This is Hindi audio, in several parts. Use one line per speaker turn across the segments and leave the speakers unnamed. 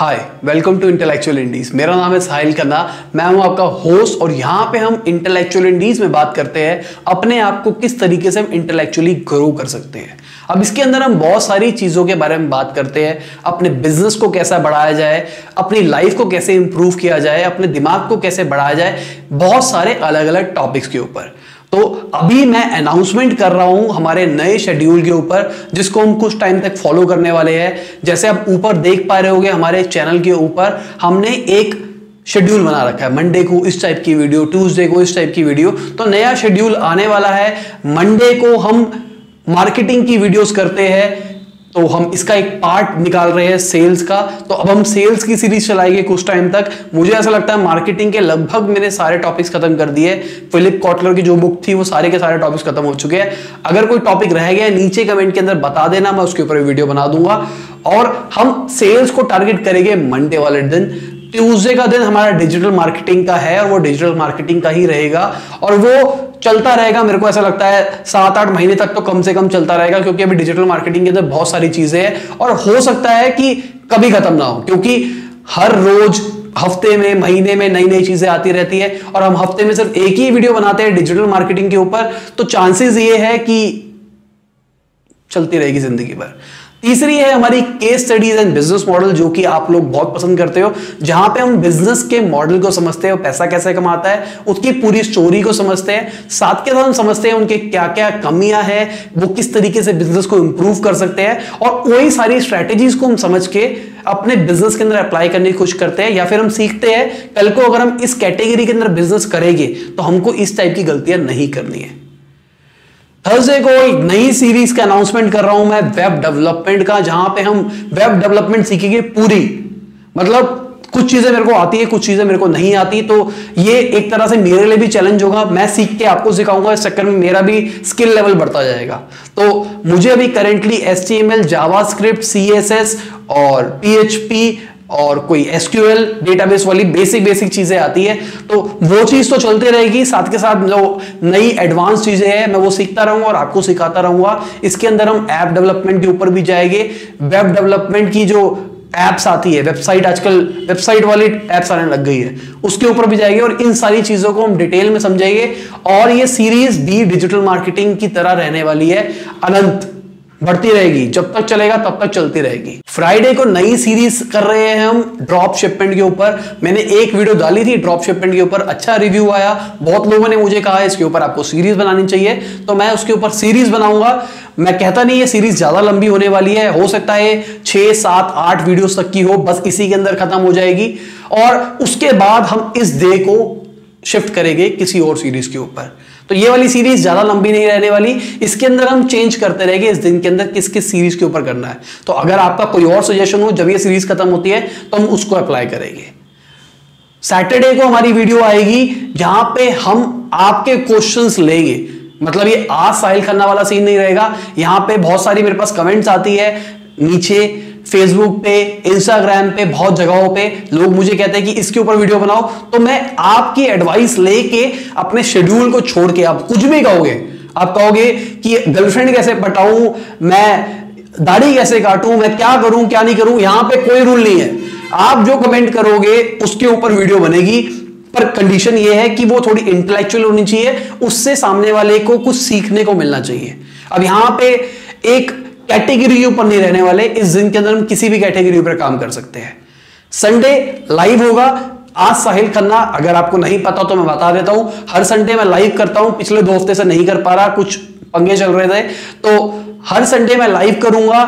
Hi, welcome to intellectual Indies. मेरा नाम है साहिल खन्ना, मैं हूं आपका होस्ट और यहां पे हम इंटेलेक्चुअल इंडीज में बात करते हैं अपने आप को किस तरीके से हम इंटेलेक्चुअली ग्रो कर सकते हैं। अब इसके अंदर हम बहुत सारी चीजों के बारे में बात करते हैं, अपने बिजनेस को कैसा बढ़ाया जाए, अपनी लाइफ को कैसे इंप्रूव किया जाए, अपने दिमाग को कैसे बढ़ाया जाए, बहुत सारे अलग अलग टॉपिक्स के ऊपर। तो अभी मैं अनाउंसमेंट कर रहा हूं हमारे नए शेड्यूल के ऊपर, जिसको हम कुछ टाइम तक फॉलो करने वाले हैं। जैसे आप ऊपर देख पा रहे होंगे हमारे चैनल के ऊपर हमने एक शेड्यूल बना रखा है। मंडे को इस टाइप की वीडियो, ट्यूसडे को इस टाइप की वीडियो। तो नया शेड्यूल आने वाला है। मंडे को हम मार्केटिंग की वीडियोस करते हैं, तो हम इसका एक पार्ट निकाल रहे हैं सेल्स का। तो अब हम सेल्स की सीरीज चलाएंगे कुछ टाइम तक। मुझे ऐसा लगता है मार्केटिंग के लगभग मैंने सारे टॉपिक्स खत्म कर दिए। फिलिप कॉटलर की जो बुक थी वो सारे के सारे टॉपिक्स खत्म हो चुके हैं। अगर कोई टॉपिक रह गया नीचे कमेंट के अंदर बता देना, मैं उसके ऊपर वीडियो बना दूंगा। और हम सेल्स को टारगेट करेंगे मंडे वाले दिन। ट्यूसडे का दिन हमारा डिजिटल मार्केटिंग का है और वो डिजिटल मार्केटिंग का ही रहेगा और वो चलता रहेगा। मेरे को ऐसा लगता है 7-8 महीने तक तो कम से कम चलता रहेगा, क्योंकि अभी डिजिटल मार्केटिंग के अंदर बहुत सारी चीजें हैं और हो सकता है कि कभी खत्म ना हो, क्योंकि हर रोज, हफ्ते में, महीने में नई नई चीजें आती रहती है और हम हफ्ते में सिर्फ एक ही वीडियो बनाते हैं डिजिटल मार्केटिंग के ऊपर। तो चांसेस ये है कि चलती रहेगी जिंदगी भर। तीसरी है हमारी case studies and business model, जो कि आप लोग बहुत पसंद करते हो, जहां पे हम बिजनेस के मॉडल को समझते हैं, पैसा कैसे कमाता है, उसकी पूरी स्टोरी को समझते हैं। साथ के साथ हम समझते हैं उनके क्या क्या कमियां हैं, वो किस तरीके से बिजनेस को इंप्रूव कर सकते हैं, और वही सारी स्ट्रेटेजीज को हम समझ के अपने बिजनेस के अंदर अप्लाई करने की कोशिश करते हैं। या फिर हम सीखते हैं कल को अगर हम इस कैटेगरी के अंदर बिजनेस करेंगे तो हमको इस टाइप की गलतियां नहीं करनी है। थर्सडे को एक नई सीरीज का अनाउंसमेंट कर रहा हूं मैं, वेब डेवलपमेंट का, जहां पे हम वेब डेवलपमेंट सीखेंगे पूरी। मतलब कुछ चीजें मेरे को आती है, कुछ चीजें मेरे को नहीं आती, तो ये एक तरह से मेरे लिए भी चैलेंज होगा। मैं सीख के आपको सिखाऊंगा, इस चक्कर में मेरा भी स्किल लेवल बढ़ता जाएगा। तो मुझे अभी करेंटली HTML, जावास्क्रिप्ट, CSS और PHP और कोई SQL डेटाबेस वाली बेसिक चीजें आती है, तो वो चीज तो चलती रहेगी। साथ के साथ जो नई एडवांस चीजें हैं मैं वो सीखता रहूंगा और आपको सिखाता रहूंगा। इसके अंदर हम ऐप डेवलपमेंट के ऊपर भी जाएंगे। वेब डेवलपमेंट की जो एप्स आती है, वेबसाइट, आजकल वेबसाइट वाली एप्स आने लग गई है, उसके ऊपर भी जाएंगे और इन सारी चीजों को हम डिटेल में समझेंगे। और ये सीरीज भी डिजिटल मार्केटिंग की तरह रहने वाली है, अनंत बढ़ती रहेगी, जब तक चलेगा तब तक चलती रहेगी। फ्राइडे को नई सीरीज कर रहे हैं हम ड्रॉप शिपमेंट के ऊपर। मैंने एक वीडियो डाली थी ड्रॉप शिपमेंट के ऊपर, अच्छा रिव्यू आया, बहुत लोगों ने मुझे कहा इसके ऊपर आपको सीरीज बनानी चाहिए, तो मैं उसके ऊपर सीरीज बनाऊंगा। मैं कहता नहीं ये सीरीज ज्यादा लंबी होने वाली है, हो सकता है 6, 7, 8 वीडियोस तक की हो, बस इसी के अंदर खत्म हो जाएगी। और उसके बाद हम इस डे को शिफ्ट करेंगे किसी और सीरीज के ऊपर। तो ये वाली सीरीज ज्यादा लंबी नहीं रहने वाली, इसके अंदर हम चेंज करते रहेंगे इस दिन के अंदर किस किस सीरीज के ऊपर करना है। तो अगर आपका कोई और सजेशन हो जब ये सीरीज खत्म होती है तो हम उसको अप्लाई करेंगे। सैटरडे को हमारी वीडियो आएगी जहां पे हम आपके क्वेश्चंस लेंगे। मतलब ये आज साहिल खन्ना वाला सीन नहीं रहेगा। यहां पे बहुत सारी मेरे पास कमेंट्स आती है नीचे, फेसबुक पे, इंस्टाग्राम पे, बहुत जगहों पे लोग मुझे कहते हैं कि इसके ऊपर वीडियो बनाओ। तो मैं आपकी एडवाइस लेके अपने शेड्यूल को छोड़ के, आप कुछ भी कहोगे, आप कहोगे कि गर्लफ्रेंड कैसे पटाऊं, मैं दाढ़ी कैसे काटूं, मैं क्या करूं क्या नहीं करूं, यहां पे कोई रूल नहीं है। आप जो कमेंट करोगे उसके ऊपर वीडियो बनेगी, पर कंडीशन ये है कि वो थोड़ी इंटेलेक्चुअल होनी चाहिए, उससे सामने वाले को कुछ सीखने को मिलना चाहिए। अब यहां पे एक कैटेगरी के ऊपर नहीं रहने वाले, इस दिन के अंदर हम किसी भी कैटेगरी पर काम कर सकते हैं। संडे लाइव होगा, आज साहिल खन्ना, अगर आपको नहीं पता तो मैं बता देता हूं, हर संडे मैं लाइव करता हूं। पिछले 2 हफ्ते से नहीं कर पा रहा, कुछ पंगे चल रहे थे, तो हर संडे मैं लाइव करूंगा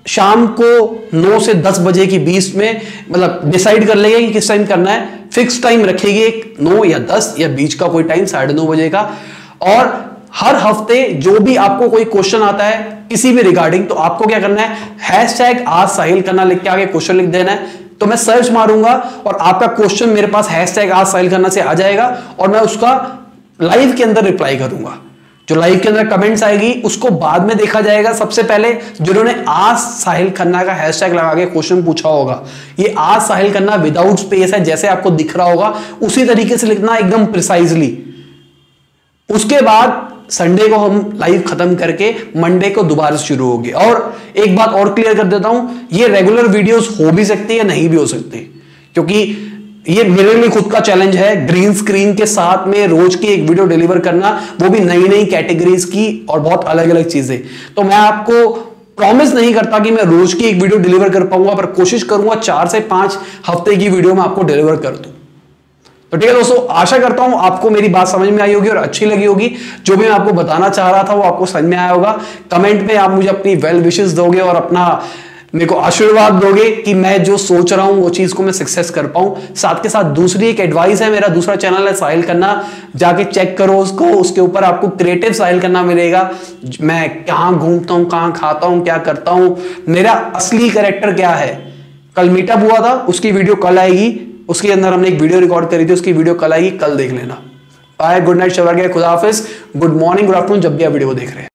शाम को 9 से 10 बजे की बीच में। मतलब डिसाइड कर लेंगे कि किस टाइम करना है, फिक्स टाइम रखेंगे, 9 या 10 या बीच का कोई टाइम 9:30 बजे का। और हर हफ्ते जो भी आपको कोई क्वेश्चन आता है किसी भी रिगार्डिंग, तो आपको क्या करना है, #आज साहिल खन्ना लिख के आगे क्वेश्चन लिख देना है। तो मैं सर्च मारूंगा और आपका क्वेश्चन मेरे पास #आज साहिल खन्ना से आ जाएगा और मैं उसका लाइव के अंदर रिप्लाई करूंगा। जो लाइव के अंदर कमेंट्स आएगी उसको बाद में देखा जाएगा। सबसे पहले जिन्होंने आज साहिल खन्ना का हैशटैग लगा के क्वेश्चन पूछा होगा, ये आज साहिल खन्ना विदाउट स्पेस है, जैसे आपको दिख रहा होगा उसी तरीके से लिखना, एकदम प्रिसाइजली। उसके बाद संडे को हम लाइव खत्म करके मंडे को दोबारा शुरू होगी। और एक बात और क्लियर कर देता हूं, ये रेगुलर वीडियोस हो भी सकती है या नहीं भी हो सकती, क्योंकि ये मेरे लिए खुद का चैलेंज है ग्रीन स्क्रीन के साथ में रोज की एक वीडियो डिलीवर करना, वो भी नई नई कैटेगरीज की और बहुत अलग अलग चीजें। तो मैं आपको प्रॉमिस नहीं करता कि मैं रोज की एक वीडियो डिलीवर कर पाऊंगा, पर कोशिश करूंगा 4 से 5 हफ्ते की वीडियो में आपको डिलीवर कर दूं। तो ठीक है दोस्तों, आशा करता हूं आपको मेरी बात समझ में आई होगी और अच्छी लगी होगी। जो भी मैं आपको बताना चाह रहा था वो आपको समझ में आया होगा। कमेंट में आप मुझे अपनी वेल विशेस दोगे और अपना मेरे को आशीर्वाद दोगे कि मैं जो सोच रहा हूं वो चीज को मैं सक्सेस कर पाऊं। साथ के साथ दूसरी एक एडवाइस है, मेरा दूसरा चैनल है साहिल खन्ना, जाके चेक करो उसको। उसके ऊपर आपको क्रिएटिव साहिल खन्ना मिलेगा। मैं कहां घूमता हूं, कहां खाता हूं, क्या करता हूं, मेरा असली कैरेक्टर क्या है। कल मीटअप हुआ था, उसकी वीडियो कल आएगी। उसके अंदर हमने एक वीडियो रिकॉर्ड करी थी, उसकी वीडियो कल आएगी, कल देख लेना। बाय, गुड नाइट, शब खुदा हाफिज, गुड मॉर्निंग, गुड आफ्टरनून, जब भी आप वीडियो को देख रहे हैं।